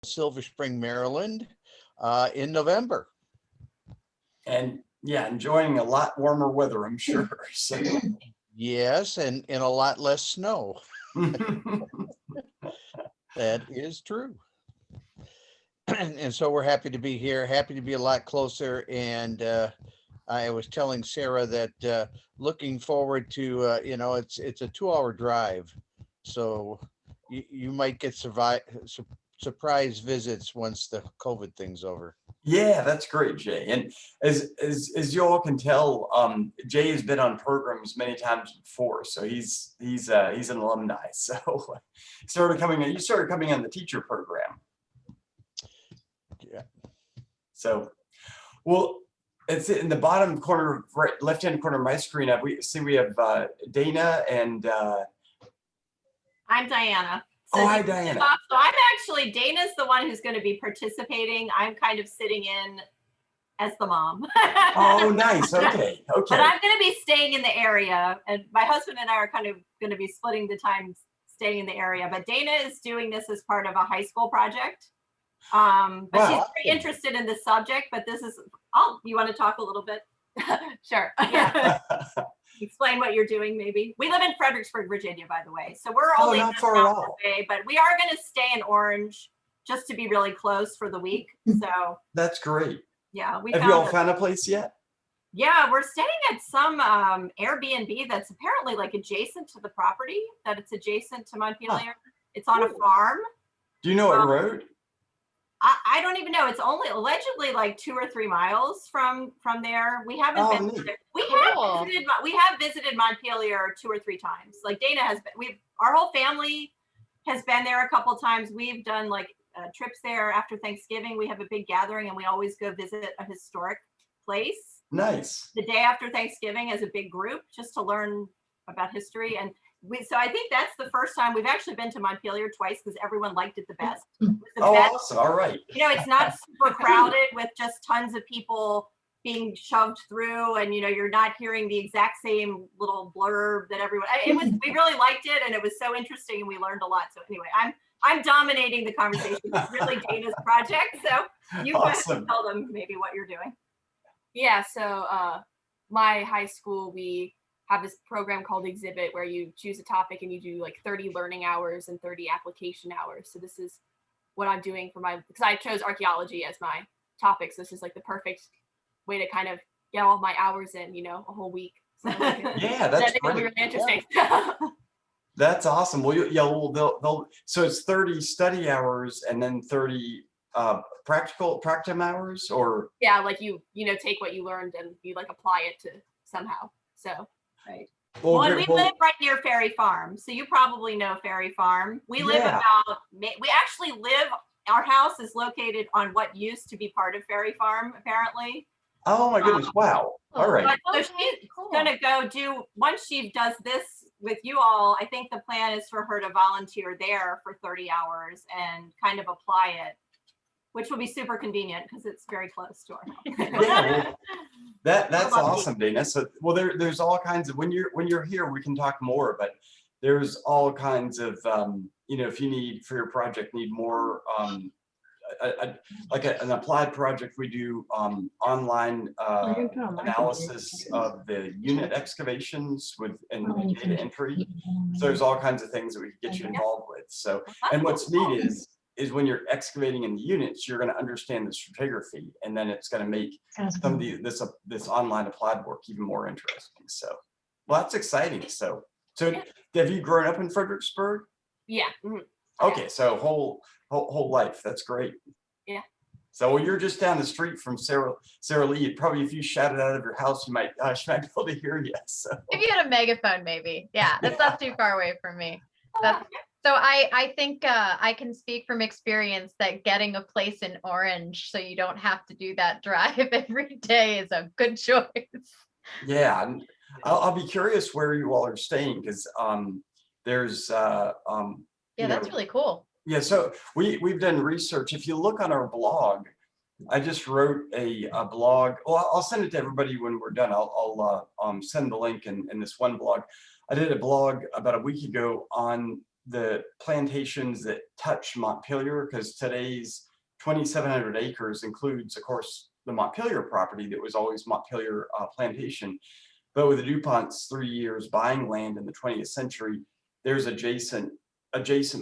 Silver Spring, Maryland, in November. And yeah, enjoying a lot warmer weather, I'm sure. So. Yes, and a lot less snow. That is true. And so we're happy to be here, happy to be a lot closer. And I was telling Sarah that looking forward to, it's a 2-hour drive. So you might get surprise visits once the COVID thing's over. Yeah, that's great, Jay. And as you all can tell, Jay has been on programs many times before, so he's an alumni. So you started coming on the teacher program. Yeah. So, well, it's in the bottom corner, right, left-hand corner of my screen. We have Dana and. I'm Diana. So hi, Diana. So I'm actually, Dana's the one who's going to be participating. I'm kind of sitting in as the mom. Oh, nice. Okay. But I'm going to be staying in the area, and my husband and I are kind of going to be splitting the time staying in the area. But Dana is doing this as part of a high school project. But she's very interested in this subject. But this is, you want to talk a little bit? Sure. Yeah. Explain what you're doing, maybe. We live in Fredericksburg, Virginia, by the way. So we're only not far at all. away, but we are going to stay in Orange just to be really close for the week. So that's great. Yeah, have you all found a place yet? Yeah, we're staying at some Airbnb that's apparently like adjacent to the property. That it's adjacent to Montpelier. It's on a farm. Do you know what road? I don't even know. It's only allegedly like 2 or 3 miles from there. We haven't been. We have visited Montpelier 2 or 3 times. Like Dana has been. Our whole family has been there a couple times. We've done like trips there after Thanksgiving. We have a big gathering, and we always go visit a historic place. Nice. The day after Thanksgiving as a big group, just to learn about history. And so I think that's the first time we've actually been to Montpelier twice because everyone liked it the best. Awesome. All right. It's not super crowded with just tons of people being shoved through, and you're not hearing the exact same little blurb that everyone. We really liked it, and it was so interesting, and we learned a lot. So anyway, I'm dominating the conversation. It's really Dana's project, so you guys can tell them maybe what you're doing. Yeah. So my high school, we have this program called Exhibit where you choose a topic and you do like 30 learning hours and 30 application hours. So this is what I'm doing because I chose archaeology as my topic. So this is like the perfect way to kind of get all my hours in, a whole week. So yeah, that's great. Really interesting. Yeah. That's awesome. Well, so it's 30 study hours and then 30 practicum hours, or? Yeah, like you take what you learned and you like apply it to somehow. So. Right. Well, we live right near Ferry Farm, so you probably know Ferry Farm. We live our house is located on what used to be part of Ferry Farm, apparently. Oh my goodness, wow. All right. So she's gonna go once she does this with you all, I think the plan is for her to volunteer there for 30 hours and kind of apply it, which will be super convenient because it's very close to our house. Yeah, that's awesome, Dana. So, there's all kinds of when you're here, we can talk more. But there's all kinds of if you need for your project more like an applied project, we do online analysis of the unit excavations and data entry. So there's all kinds of things that we can get you involved with. So, and what's neat is when you're excavating in the units, you're going to understand the stratigraphy, and then it's going to make some of this online applied work even more interesting. So, well, that's exciting. So have you grown up in Fredericksburg? Yeah. Mm-hmm. Okay, so whole life. That's great. Yeah. So you're just down the street from Sarah Lee. Probably if you shouted out of your house, she might be able to hear you. So. If you had a megaphone, maybe. Yeah, that's not too far away from me. So I think I can speak from experience that getting a place in Orange so you don't have to do that drive every day is a good choice. Yeah, I'll be curious where you all are staying, because there's that's really cool. Yeah, so we've done research. If you look on our blog, I just wrote a blog. Well, I'll send it to everybody when we're done. I'll send the link in this one blog. I did a blog about a week ago on the plantations that touch Montpelier, because today's 2,700 acres includes, of course, the Montpelier property that was always Montpelier plantation. But with the DuPont's 3 years buying land in the 20th century, there's adjacent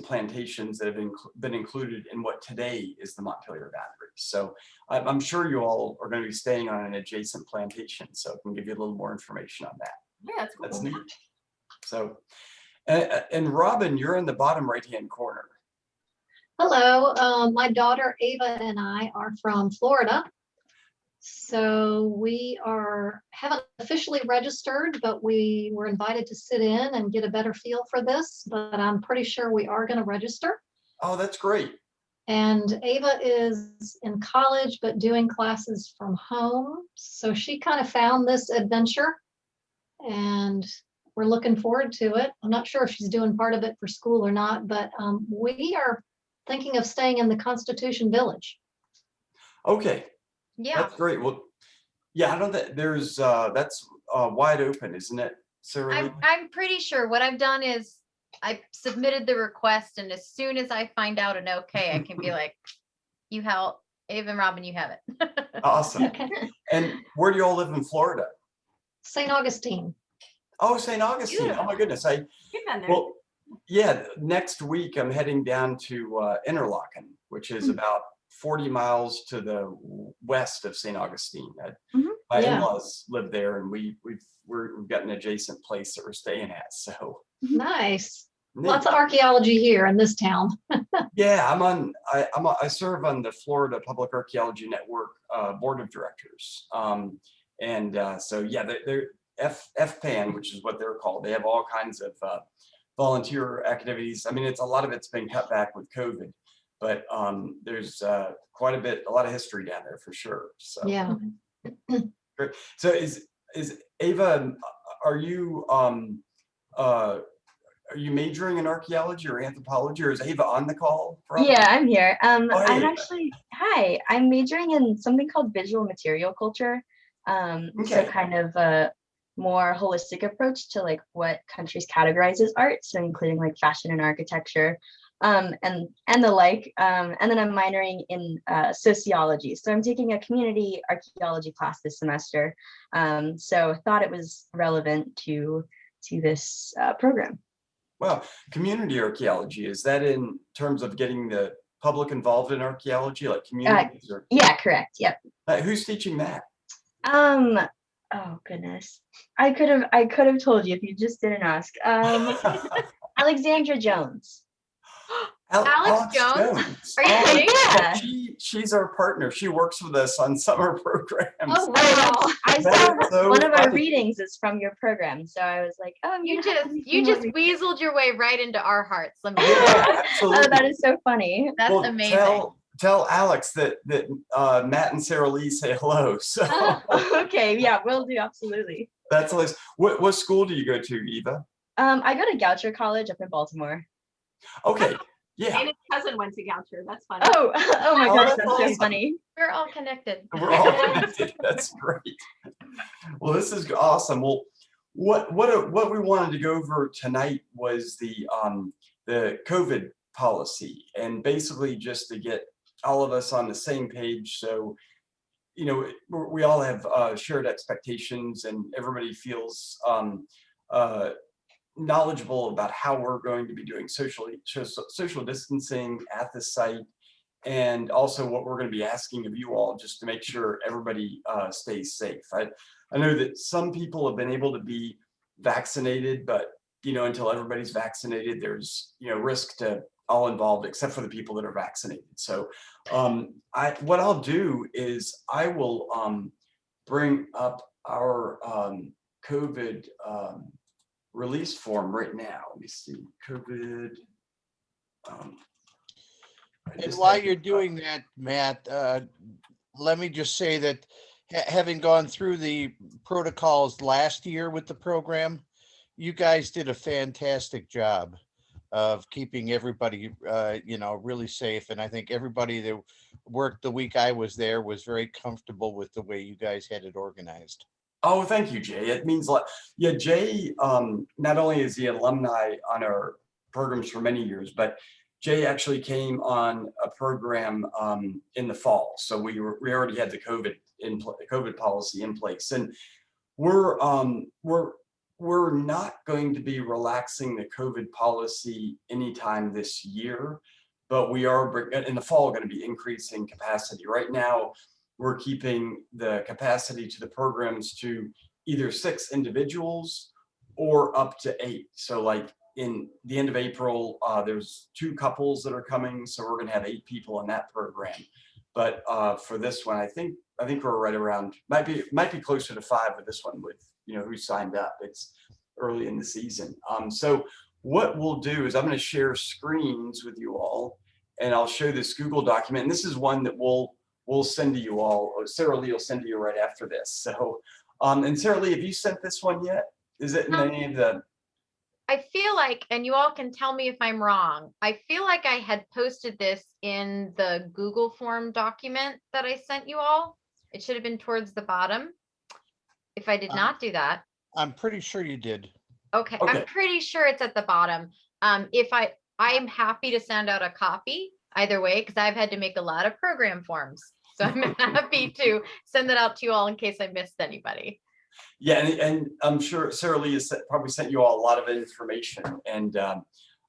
plantations that have been included in what today is the Montpelier boundary. So I'm sure you all are going to be staying on an adjacent plantation, so I can give you a little more information on that. Yeah, that's cool. That's neat. So, and Robin, you're in the bottom right-hand corner. Hello, my daughter Ava and I are from Florida. So we haven't officially registered, but we were invited to sit in and get a better feel for this, but I'm pretty sure we are going to register. Oh, that's great. And Ava is in college, but doing classes from home. So she kind of found this adventure and we're looking forward to it. I'm not sure if she's doing part of it for school or not, but we are thinking of staying in the Constitution Village. Okay. Yeah. That's great. Well, yeah, I don't think there's that's wide open, isn't it, Sarah? I'm pretty sure what I've done is I submitted the request, and as soon as I find out an okay, I can be like, you help, Ava and Robin, you have it. Awesome. Okay. And where do you all live in Florida? St. Augustine. Oh, St. Augustine. Oh my goodness. You've been there. Well, yeah, next week I'm heading down to Interlaken, which is about 40 miles to the west of St. Augustine. My Yeah. in-laws live there, and we've got an adjacent place that we're staying at. So Nice. neat. Lots of archaeology here in this town. Yeah, I serve on the Florida Public Archaeology Network board of directors. So yeah, they're FPAN, which is what they're called. They have all kinds of volunteer activities. I mean, a lot of it's been cut back with COVID, but there's quite a lot of history down there for sure. So Yeah. great. So is Ava, are you majoring in archaeology or anthropology, or is Ava on the call? Yeah, I'm here. Oh, hey, I'm Ava. actually, hi, I'm majoring in something called visual material culture. So Okay. kind of a more holistic approach to like what countries categorize as art, so including like fashion and architecture, and the like. And then I'm minoring in sociology. So I'm taking a community archaeology class this semester. So thought it was relevant to this program. Well, community archaeology, is that in terms of getting the public involved in archaeology, like communities? Or, Yeah, correct. Yep. who's teaching that? Oh goodness. I could have told you if you just didn't ask. Alexandra Jones. Alex Jones? Are you Oh, kidding? Yeah. She's our partner. She works with us on summer programs. Oh, wow. I That saw is so one of our funny. readings is from your program, so I was like, oh, You just weaseled weaseled your way right into our hearts. Let me. Yeah, Oh, absolutely. that is so funny. That's Well, amazing. Tell Alex that Matt and Sarah Lee say hello. So Okay, yeah, will do, absolutely. that's hilarious. What school do you go to, Eva? I go to Goucher College up in Baltimore. Okay, yeah, Dana's cousin went to Goucher. That's funny. Oh, oh my Oh, gosh, that's that's so awesome. funny. We're all connected. we're all connected. That's great. Well, this is awesome. Well, what we wanted to go over tonight was the COVID policy, and basically just to get all of us on the same page. So, we all have shared expectations, and everybody feels knowledgeable about how we're going to be doing social distancing at the site, and also what we're going to be asking of you all, just to make sure everybody stays safe. I know that some people have been able to be vaccinated, but until everybody's vaccinated, there's risk to all involved, except for the people that are vaccinated. So what I'll do is I will bring up our COVID release form right now. Let me see. COVID. And while you're doing that, Matt, let me just say that having gone through the protocols last year with the program, you guys did a fantastic job of keeping everybody, really safe. And I think everybody that worked the week I was there was very comfortable with the way you guys had it organized. Oh, thank you, Jay. It means a lot. Yeah, Jay, not only is he alumni on our programs for many years, but Jay actually came on a program in the fall. So we already had the COVID policy in place, and we're not going to be relaxing the COVID policy anytime this year, but we are in the fall going to be increasing capacity. Right now, we're keeping the capacity to the programs to either 6 individuals or up to 8. So like in the end of April, there's 2 couples that are coming. So we're going to have 8 people in that program. But for this one, I think we're right around, might be closer to 5 with this one with, who signed up. It's early in the season. So what we'll do is I'm going to share screens with you all, and I'll show this Google document. And this is one that we'll send to you all. Sarah Lee will send to you right after this. So, and Sarah Lee, have you sent this one yet? Is it in any of the? I feel like, and you all can tell me if I'm wrong, I feel like I had posted this in the Google form document that I sent you all. It should have been towards the bottom. If I did not do that. I'm pretty sure you did. Okay, I'm pretty sure it's at the bottom. If I'm happy to send out a copy either way, because I've had to make a lot of program forms. So I'm happy to send that out to you all in case I missed anybody. Yeah, and I'm sure Sarah Lee has probably sent you all a lot of information. And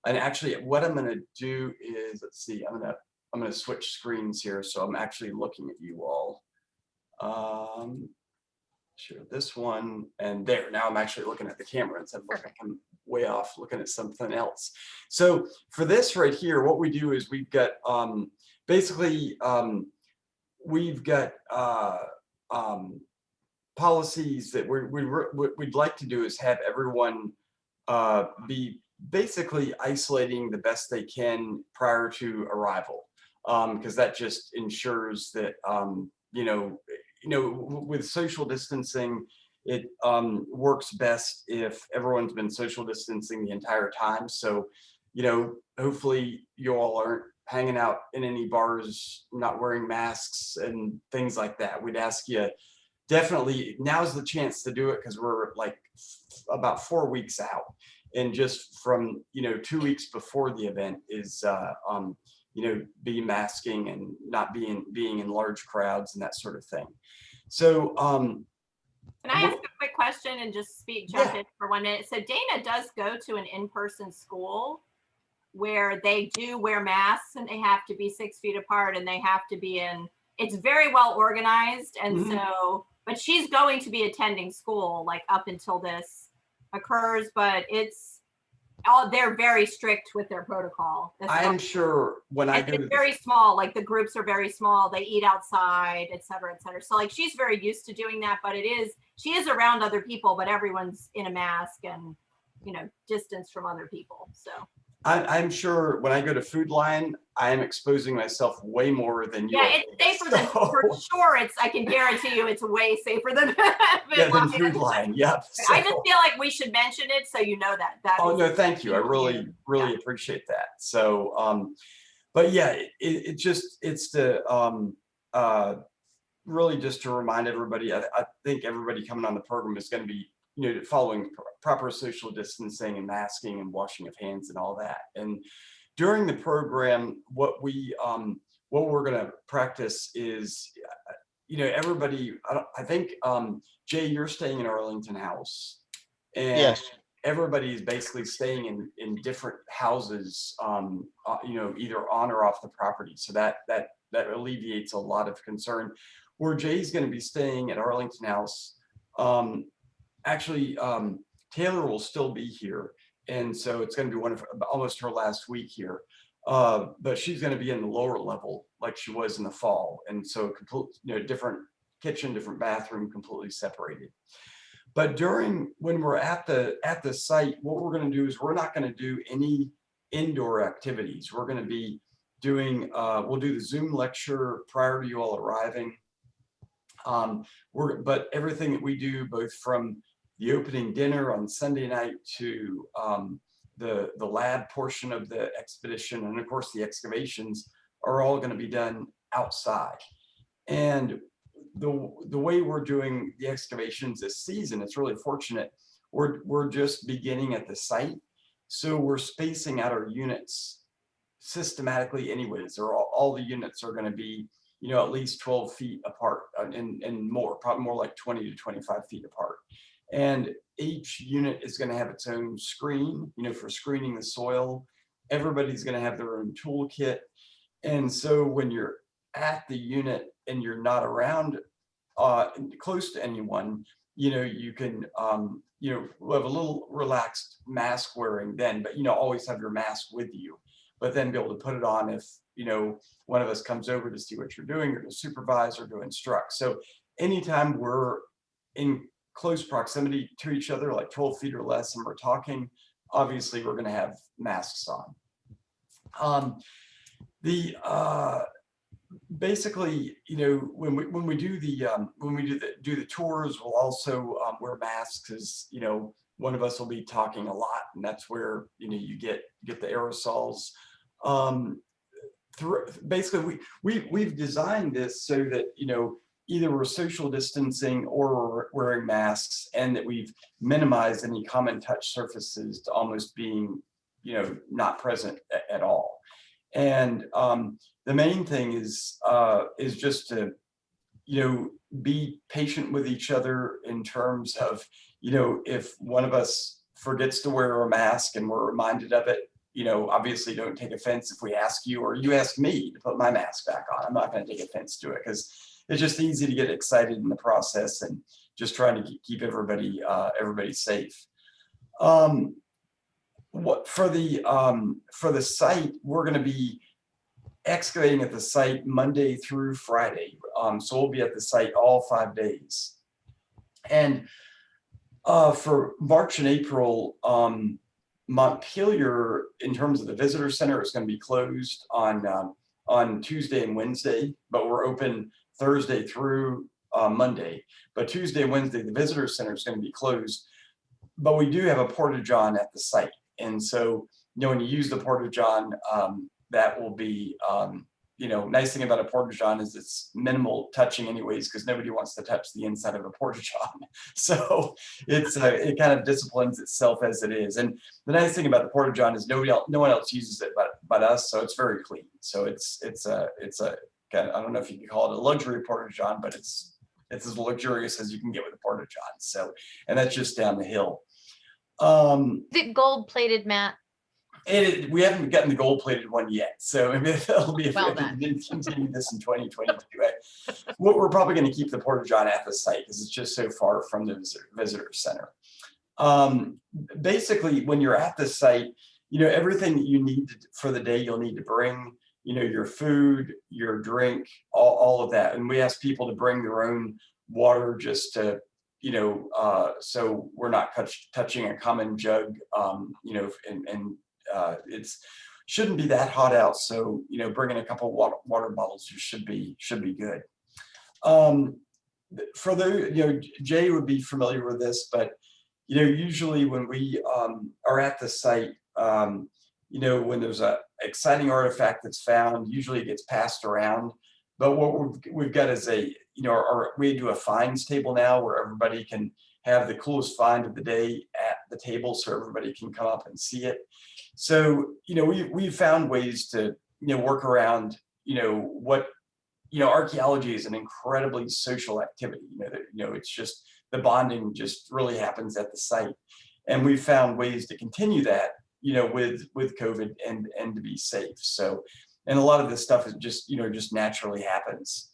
actually, what I'm going to do is, let's see, I'm going to switch screens here, so I'm actually looking at you all. Share this one, and there. Now I'm actually looking at the camera instead of looking like I'm way off looking at something else. So for this right here, what we do is we've got basically we've got policies that we'd like to do is have everyone be basically isolating the best they can prior to arrival, because that just ensures that with social distancing, it works best if everyone's been social distancing the entire time. So, hopefully you all aren't hanging out in any bars, not wearing masks and things like that. We'd ask you, definitely now's the chance to do it, because we're like about 4 weeks out, and just from 2 weeks before the event is be masking and not being in large crowds and that sort of thing. So can I ask a quick question and just jump in for 1 minute? So Dana does go to an in-person school where they do wear masks, and they have to be 6 feet apart, and they have to be it's very well organized. And so, but she's going to be attending school like up until this occurs, but they're very strict with their protocol. I'm sure when I go it's very small, like the groups are very small, they eat outside, et cetera, et cetera. So like she's very used to doing that, but she is around other people, but everyone's in a mask and distance from other people. So I'm sure when I go to Food Lion, I am exposing myself way more than you. Yeah, it's safer than, for sure. I can guarantee you it's way safer than than Food Lion. Yep. So. I just feel like we should mention it so you know that. Oh no, thank you. I really appreciate that. So, but yeah, it's to really just to remind everybody. I think everybody coming on the program is going to be following proper social distancing and masking and washing of hands and all that. And during the program, what we're going to practice is, everybody. I think Jay, you're staying in Arlington House, and Yes. everybody's basically staying in different houses, either on or off the property. So that alleviates a lot of concern. Where Jay's going to be staying at Arlington House. Actually, Taylor will still be here, and so it's going to be almost her last week here. But she's going to be in the lower level like she was in the fall, and so different kitchen, different bathroom, completely separated. But when we're at the site, what we're going to do is we're not going to do any indoor activities. We're going to be doing we'll do the Zoom lecture prior to you all arriving. But everything that we do, both from the opening dinner on Sunday night to the lab portion of the expedition, and of course the excavations, are all going to be done outside. And the way we're doing the excavations this season, it's really fortunate. We're just beginning at the site, So we're spacing out our units systematically anyways, or all the units are going to be, you know, at least 12 feet apart, and more, probably more like 20 to 25 feet apart. And each unit is going to have its own screen, you know, for screening the soil. Everybody's going to have their own toolkit. And so when you're at the unit and you're not around close to anyone, you know, you can, you know, have a little relaxed mask wearing then, but, you know, always have your mask with you, but then be able to put it on if, you know, one of us comes over to see what you're doing, or to supervise or to instruct. So anytime we're in close proximity to each other, like 12 feet or less, and we're talking, obviously we're going to have masks on. Basically, you know, when we do the tours, we'll also wear masks, because, you know, one of us will be talking a lot, and that's where, you know, you get the aerosols. Basically, we've designed this so that, you know, either we're social distancing or we're wearing masks, and that we've minimized any common touch surfaces to almost being, you know, not present at all. And the main thing is just to, you know, be patient with each other in terms of, you know, if one of us forgets to wear a mask and we're reminded of it, you know, obviously don't take offense if we ask you, or you ask me to put my mask back on. I'm not going to take offense to it, because it's just easy to get excited in the process and just trying to keep everybody safe. What for the site, we're going to be excavating at the site Monday through Friday. So we'll be at the site all 5 days. And for March and April, Montpelier, in terms of the visitor center, is going to be closed on Tuesday and Wednesday, but we're open Thursday through Monday. But Tuesday and Wednesday, the visitor center is going to be closed. But we do have a porta-john at the site. And so, you know, when you use the porta-john, that will be, you know, nice thing about a porta-john is it's minimal touching anyways, because nobody wants to touch the inside of a porta-john. So it kind of disciplines itself as it is. And the nice thing about the porta-john is no one else uses it but us, so it's very clean. So it's a kind of, I don't know if you could call it a luxury porta-john, but it's as luxurious as you can get with a porta-john. So, and that's just down the hill. Is it gold plated, Matt? We haven't gotten the gold plated one yet, so maybe it'll be if Well we continue this in 2022. We're probably going to keep the porta-john at the site because it's just so far from the visitor center. Basically, when you're at the site, you know, everything that you need for the day, you'll need to bring, you know, your food, your drink, all of that. And we ask people to bring their own water, just to, you know, so we're not touching a common jug, you know, and it's shouldn't be that hot out, so, you know, bringing a couple water bottles should be good. For the, you know, Jay would be familiar with this, but, you know, usually when we are at the site, you know, when there's a exciting artifact that's found, usually it gets passed around. But what we've got is a, you know, we do a finds table now where everybody can have the coolest find of the day at the table, so everybody can come up and see it. So, you know, we've found ways to, you know, work around, you know, archaeology is an incredibly social activity. You know, it's just the bonding just really happens at the site, and we've found ways to continue that, you know, with COVID and to be safe. So, and a lot of this stuff is just, you know, just naturally happens.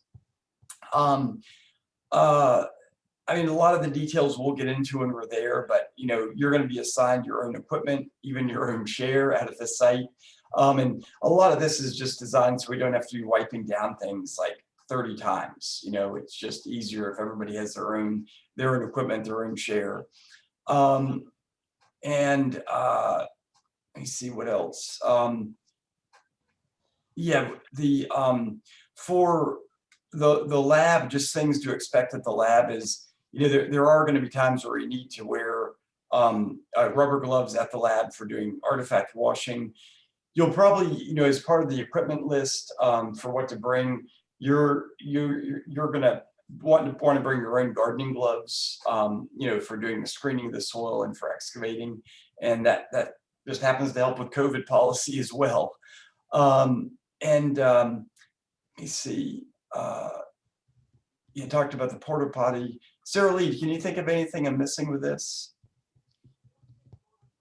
I mean, a lot of the details we'll get into when we're there, but, you know, you're going to be assigned your own equipment, even your own chair out at the site. And a lot of this is just designed so we don't have to be wiping down things like 30 times. You know, it's just easier if everybody has their own equipment, their own chair. Let me see what else. Yeah, for the lab, just things to expect at the lab is, you know, there are going to be times where you need to wear rubber gloves at the lab for doing artifact washing. You'll probably, you know, as part of the equipment list for what to bring, you're going to want to bring your own gardening gloves, you know, for doing the screening of the soil and for excavating. And that just happens to help with COVID policy as well. Let me see. You talked about the porta potty. Sarah Lee, can you think of anything I'm missing with this?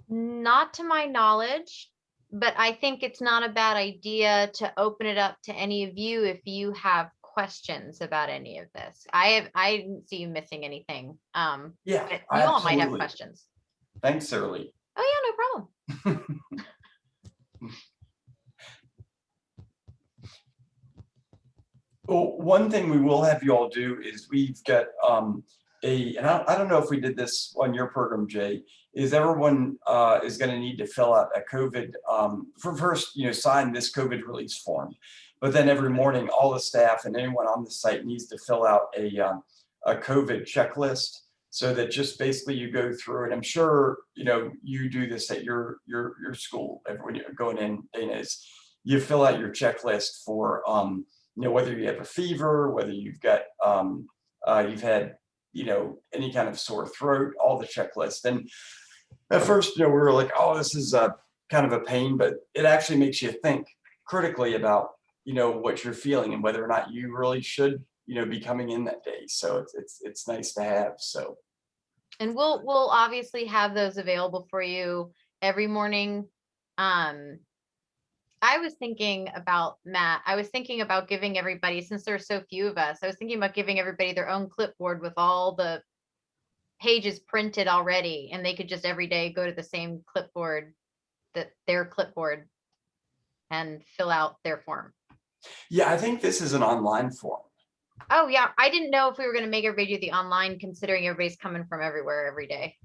Not to my knowledge, but I think it's not a bad idea to open it up to any of you if you have questions about any of this. I didn't see you missing anything. Yeah, But you all might have absolutely. questions. Thanks, Sarah Lee. Oh yeah, no problem. Well, one thing we will have you all do is we've got and I don't know if we did this on your program, Jay, is everyone is going to need to fill out a COVID, first, sign this COVID release form. But then every morning, all the staff and anyone on the site needs to fill out a COVID checklist, so that just basically you go through, and I'm sure, you do this at your school when you're going in, Dana, is you fill out your checklist for, whether you have a fever, whether you've got, you've had, any kind of sore throat, all the checklist. And at first, we were like, oh, this is kind of a pain, but it actually makes you think critically about, what you're feeling and whether or not you really should, be coming in that day. So it's nice to have. So. And we'll obviously have those available for you every morning. I was thinking about, Matt, I was thinking about giving everybody, since there's so few of us, I was thinking about giving everybody their own clipboard with all the pages printed already, and they could just every day go to the same clipboard, their clipboard, and fill out their form. Yeah, I think this is an online form. Oh yeah, I didn't know if we were going to make everybody do the online, considering everybody's coming from everywhere every day.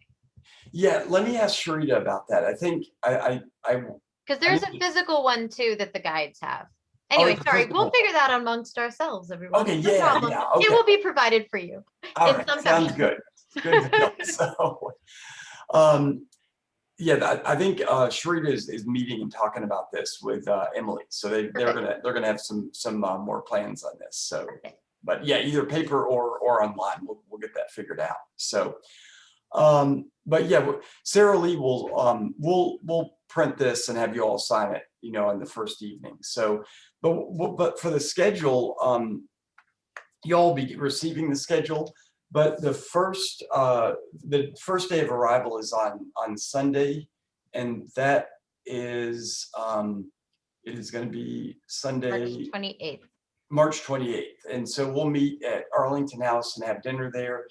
Yeah, let me ask Sharita about that. I think Because there's a physical one too that the guides have. Anyway, sorry, we'll figure that out amongst ourselves, everyone. Okay, No problem. yeah. Okay. It will be provided for you. All in right, some sounds fashion. good. Good to know. So, yeah, I think Sharita is meeting and talking about this with Emily. So they're gonna have some more plans on this. So, Perfect. but yeah, either paper or online, we'll get that figured out. So, but yeah, Sarah Lee we'll print this and have you all sign it, on the first evening. So, but for the schedule, you'll be receiving the schedule. But the first day of arrival is on Sunday, and that is it is going to be Sunday, March 28th. And so we'll meet at Arlington House and have dinner there.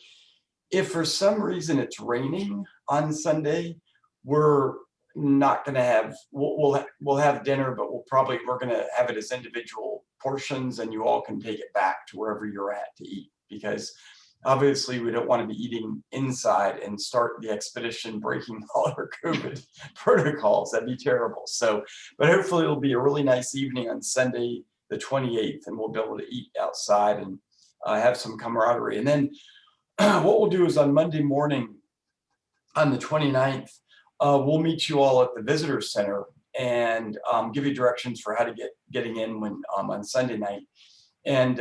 If for some reason it's raining on Sunday, we're not going to have, we'll have dinner, but we're going to have it as individual portions, and you all can take it back to wherever you're at to eat, because obviously we don't want to be eating inside and start the expedition breaking all our COVID protocols. That'd be terrible. So, but hopefully it'll be a really nice evening on Sunday, the 28th, and we'll be able to eat outside and have some camaraderie. And then what we'll do is on Monday morning, on the 29th, we'll meet you all at the visitor center and give you directions for how to getting in when on Sunday night. And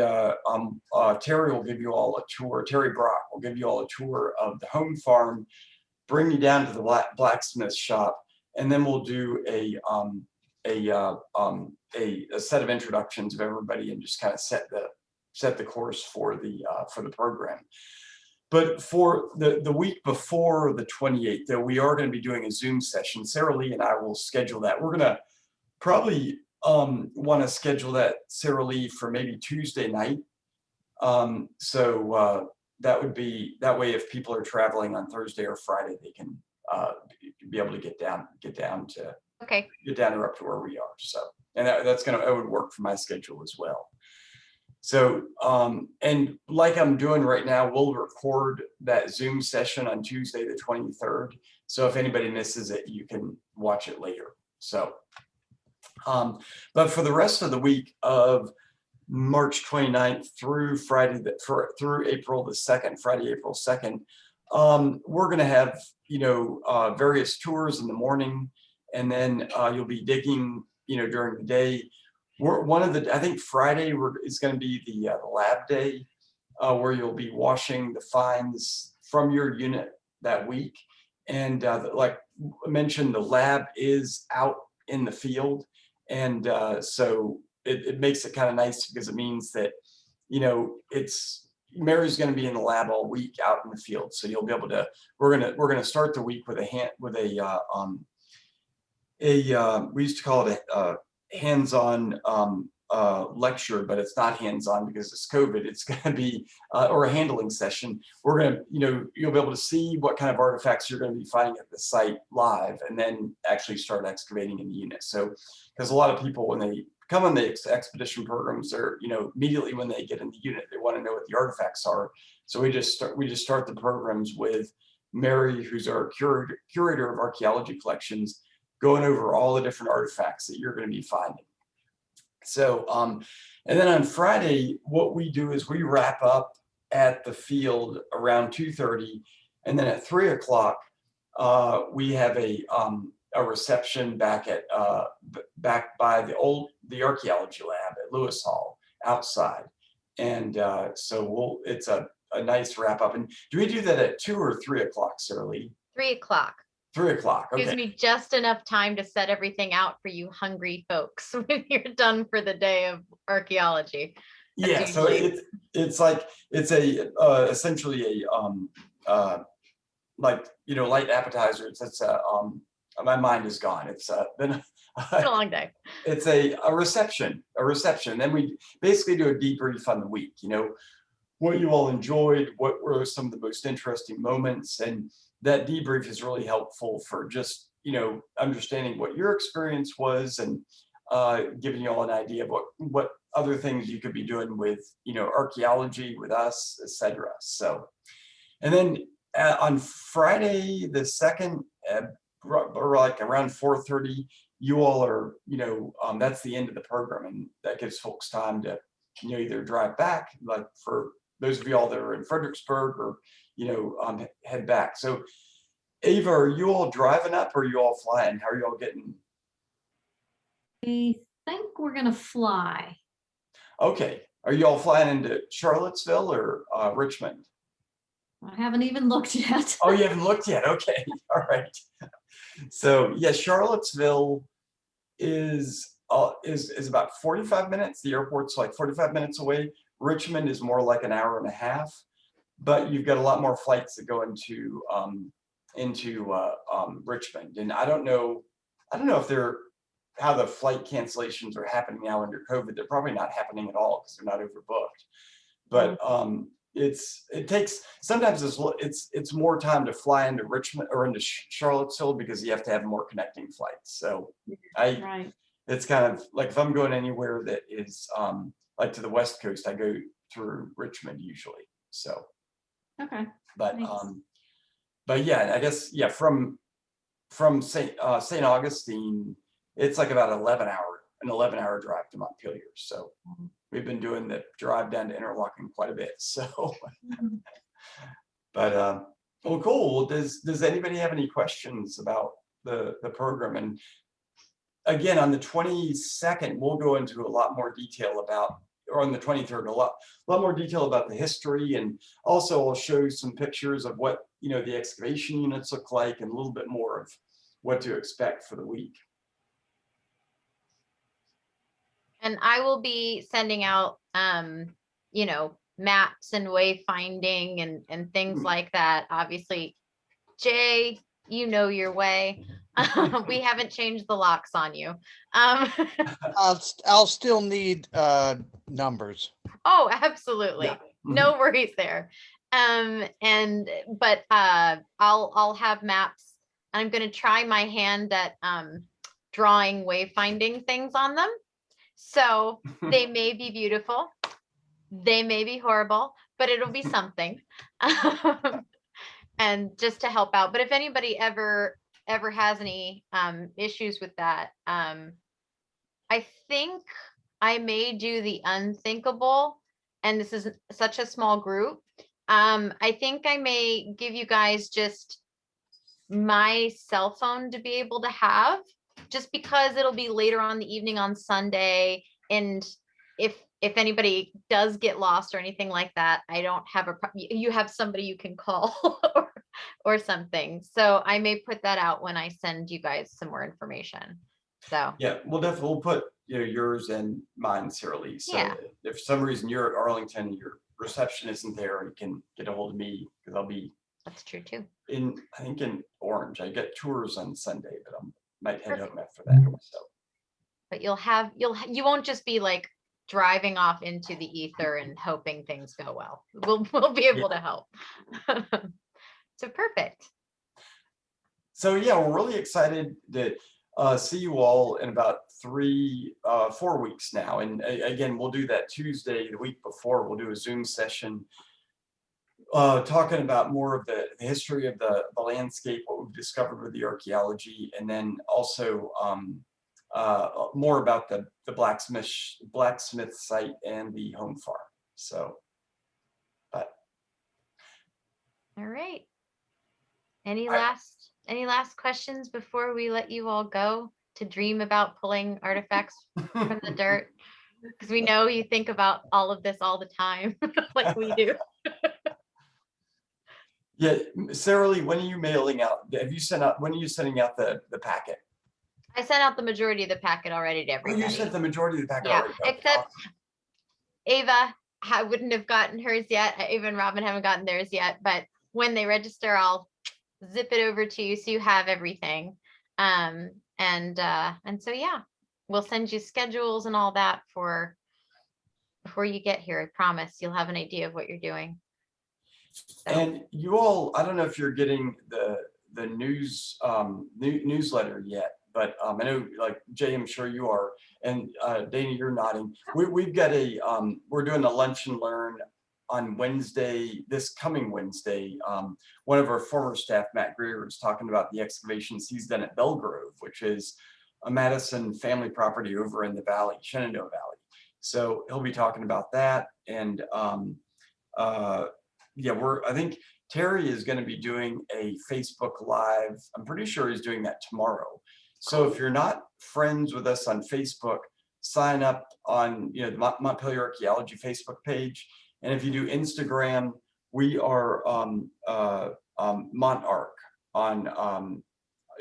Terry will give you all a tour. Terry Brock will give you all a tour of the home farm, bring you down to the blacksmith shop, and then we'll do a set of introductions of everybody and just kind of set the course for the program. But for the week before the 28th, though, we are going to be doing a Zoom session. Sarah Lee and I will schedule that. We're going to probably want to schedule that, Sarah Lee, for maybe Tuesday night. So that would be, that way if people are traveling on Thursday or Friday, they can be able to get down to up to where we are. So, and that would work for my schedule as well. So, and like I'm doing right now, we'll record that Zoom session on Tuesday, the 23rd. So if anybody misses it, you can watch it later. So, but for the rest of the week of March 29th through through April the 2nd, Friday, April 2nd, we're going to have, various tours in the morning, and then you'll be digging, during the day. I think Friday is going to be the lab day, where you'll be washing the finds from your unit that week. And like mention, the lab is out in the field. And so it makes it kind of nice because it means that, you know, Mary's going to be in the lab all week out in the field. So you'll be able to, we're going to start the week with we used to call it a hands-on lecture, but it's not hands-on because it's COVID. It's going to be, or a handling session. We're going to, you know, you'll be able to see what kind of artifacts you're going to be finding at the site live, and then actually start excavating in the unit. So, because a lot of people, when they come on the expedition programs, they're, you know, immediately when they get in the unit, they want to know what the artifacts are. So we just start the programs with Mary, who's our curator of archaeology collections, going over all the different artifacts that you're going to be finding. So, and then on Friday, what we do is we wrap up at the field around 2:30, and then at 3 o'clock, we have a reception back by the archaeology lab at Lewis Hall outside, and so it's a nice wrap up. And do we do that at 2 or 3 o'clock, Sarah Lee? 3 o'clock. 3 o'clock. Okay. Gives me just enough time to set everything out for you hungry folks when you're done for the day of archaeology. Yeah, so it's like it's essentially a like, you know, light appetizer. It's my mind is gone. It's been a long day. It's a reception. Then we basically do a debrief on the week. You know, what you all enjoyed, what were some of the most interesting moments, and that debrief is really helpful for just, you know, understanding what your experience was, and giving you all an idea of what other things you could be doing with, you know, archaeology with us, etc. So, and then on Friday the 2nd, or like around 4:30, you all are, you know, that's the end of the program, and that gives folks time to, you know, either drive back, like for those of you all that are in Fredericksburg, or, you know, head back. So Ava, are you all driving up, or are you all flying? How are you all getting? I think we're gonna fly. Okay. Are you all flying into Charlottesville or Richmond? I haven't even looked yet. Oh, you haven't looked yet? Okay. All right. So yeah, Charlottesville is about 45 minutes. The airport's like 45 minutes away. Richmond is more like an hour and a half, but you've got a lot more flights that go into Richmond. And I don't know if how the flight cancellations are happening now under COVID. They're probably not happening at all because they're not overbooked. But it takes, sometimes it's more time to fly into Richmond or into Charlottesville because you have to have more connecting flights. So Right. it's kind of like, if I'm going anywhere that is like to the West Coast, I go through Richmond usually. So, Okay. but Thanks. but yeah, I guess, yeah, from St. Augustine, it's like about an 11-hour drive to Montpelier. So we've been doing the drive down to Interlaken quite a bit. So, but well, cool. Does anybody have any questions about the program? And again, on the 22nd, we'll go into a lot more detail about, or on the 23rd, a lot more detail about the history, and also I'll show you some pictures of what, you know, the excavation units look like, and a little bit more of what to expect for the week. And I will be sending out, you know, maps and wayfinding and things like that. Obviously, Jay, you know your way. We haven't changed the locks on you. I'll still need numbers. Oh, absolutely. Yeah. No worries there. But I'll have maps. I'm going to try my hand at drawing wayfinding things on them. So they may be beautiful, they may be horrible, but it'll be something. And just to help out. But if anybody ever has any issues with that, I think I may do the unthinkable, and this is such a small group. I think I may give you guys just my cell phone to be able to have, just because it'll be later on the evening on Sunday. And if anybody does get lost or anything like that, I don't have you have somebody you can call or something. So I may put that out when I send you guys some more information. So Yeah, we'll put, yours and mine, Sarah Lee. So Yeah. if for some reason you're at Arlington and your reception isn't there, you can get a hold of me because I'll be that's true too. I think in Orange. I get tours on Sunday, but I might head Perfect. home after that. So But you won't just be like driving off into the ether and hoping things go well. We'll be able to help. So perfect. So yeah, we're really excited to see you all in about 4 weeks now. And again, we'll do that Tuesday, the week before. We'll do a Zoom session talking about more of the history of the landscape, what we've discovered with the archaeology, and then also more about the blacksmith site and the home farm. So, but All right. Any last questions before we let you all go to dream about pulling artifacts from the dirt? Because we know you think about all of this all the time, like we do. yeah, Sarah Lee, when are you mailing out? When are you sending out the packet? I sent out the majority of the packet already to Oh, everybody. you sent the majority of the packet Yeah, already. Okay, except awesome. Ava wouldn't have gotten hers yet. Ava and Robin haven't gotten theirs yet, but when they register, I'll zip it over to you so you have everything. And so yeah, we'll send you schedules and all that before you get here. I promise you'll have an idea of what you're doing. So. And you all, I don't know if you're getting the newsletter yet, but I know, like Jay, I'm sure you are, and Dana, you're nodding. We've got we're doing a lunch and learn on Wednesday, this coming Wednesday. One of our former staff, Matt Greer, is talking about the excavations he's done at Belgrove, which is a Madison family property over in the valley, Shenandoah Valley. So he'll be talking about that, and yeah, I think Terry is going to be doing a Facebook Live. I'm pretty sure he's doing that tomorrow. So if you're not friends with us on Facebook, sign up on the Montpelier Archaeology Facebook page. And if you do Instagram, we are MontArch on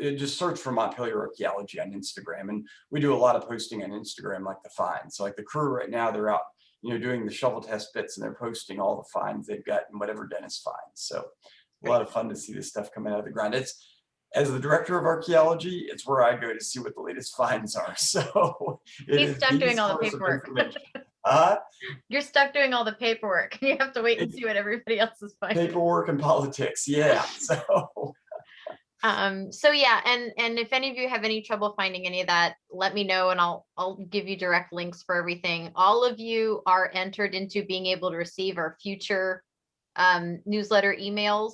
just search for Montpelier Archaeology on Instagram. And we do a lot of posting on Instagram, like the finds. So like the crew right now, they're out doing the shovel test bits, and they're posting all the finds they've got and whatever Dennis finds. So a lot of fun to see this stuff coming out of the ground. It's, as the director of archaeology, it's where I go to see what the latest finds are. So he's stuck doing all the paperwork. You're stuck doing all the paperwork. You have to wait and see what everybody else is finding. Paperwork and politics, yeah. So yeah, and if any of you have any trouble finding any of that, let me know and I'll give you direct links for everything. All of you are entered into being able to receive our future newsletter emails.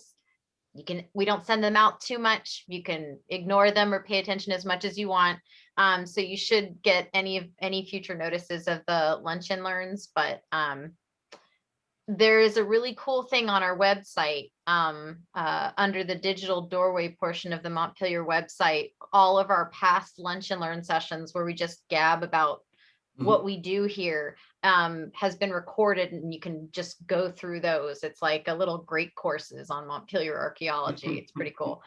We don't send them out too much. You can ignore them or pay attention as much as you want. So you should get any future notices of the lunch and learns, but there is a really cool thing on our website under the digital doorway portion of the Montpelier website. All of our past lunch and learn sessions where we just gab about what we do here has been recorded, and you can just go through those. It's like a little great courses on Montpelier archaeology. It's pretty cool.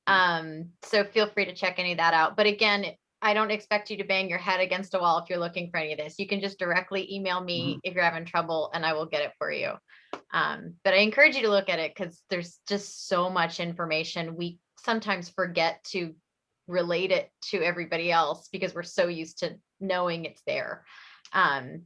So feel free to check any of that out. But again, I don't expect you to bang your head against a wall if you're looking for any of this. You can just directly email me if you're having trouble and I will get it for you. But I encourage you to look at it because there's just so much information. We sometimes forget to relate it to everybody else because we're so used to knowing it's there. And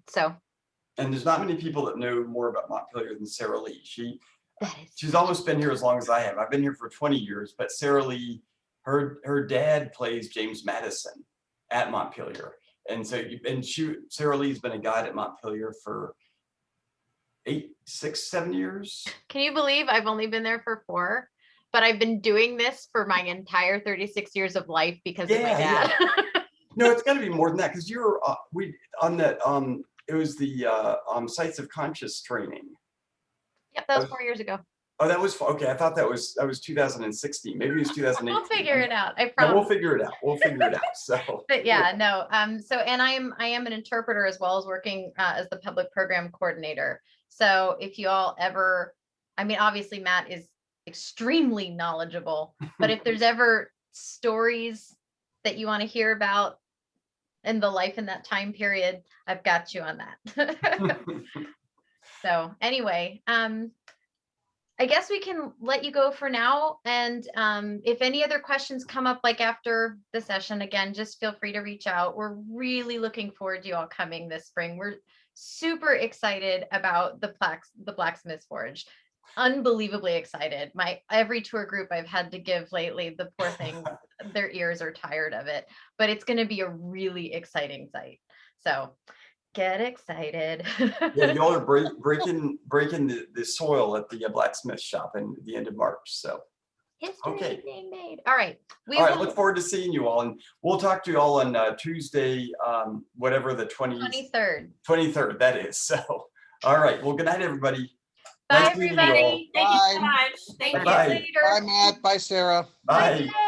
there's not many people that know more about Montpelier than Sarah Lee. She's almost been here as long as I have. I've been here for 20 years, but Sarah Lee, her dad plays James Madison at Montpelier. And so, Sarah Lee's been a guide at Montpelier for 6, 7 years. Can you believe I've only been there for 4? But I've been doing this for my entire 36 years of life because of my dad. Yeah. No, it's got to be more than that because you're it was the Sites of Conscious training. Yep, that was 4 years ago. Oh, that was okay. I thought that was 2016. Maybe it was 2018. We'll figure it out. I promise. No, we'll figure it out. So. But yeah, no. So, and I am an interpreter as well as working as the public program coordinator. So if you all ever, I mean, obviously Matt is extremely knowledgeable. But if there's ever stories that you want to hear about in the life in that time period, I've got you on that. So anyway, I guess we can let you go for now. And if any other questions come up like after the session, again, just feel free to reach out. We're really looking forward to you all coming this spring. We're super excited about the Blacksmith's Forge. Unbelievably excited. Every tour group I've had to give lately, the poor thing, their ears are tired of it, but it's going to be a really exciting site. So get excited. Yeah, y'all are breaking the soil at the blacksmith shop in the end of March. So History okay. being made. All right. All right, look forward to seeing you all, and we'll talk to you all on Tuesday, whatever the 23rd. 23rd, that is. So, all right. Well, good night, everybody. Bye, Nice meeting you all. everybody. Thank you so Bye. much. Thank you. Bye. Later. Bye, Matt. Bye, Sarah. Bye. Bye.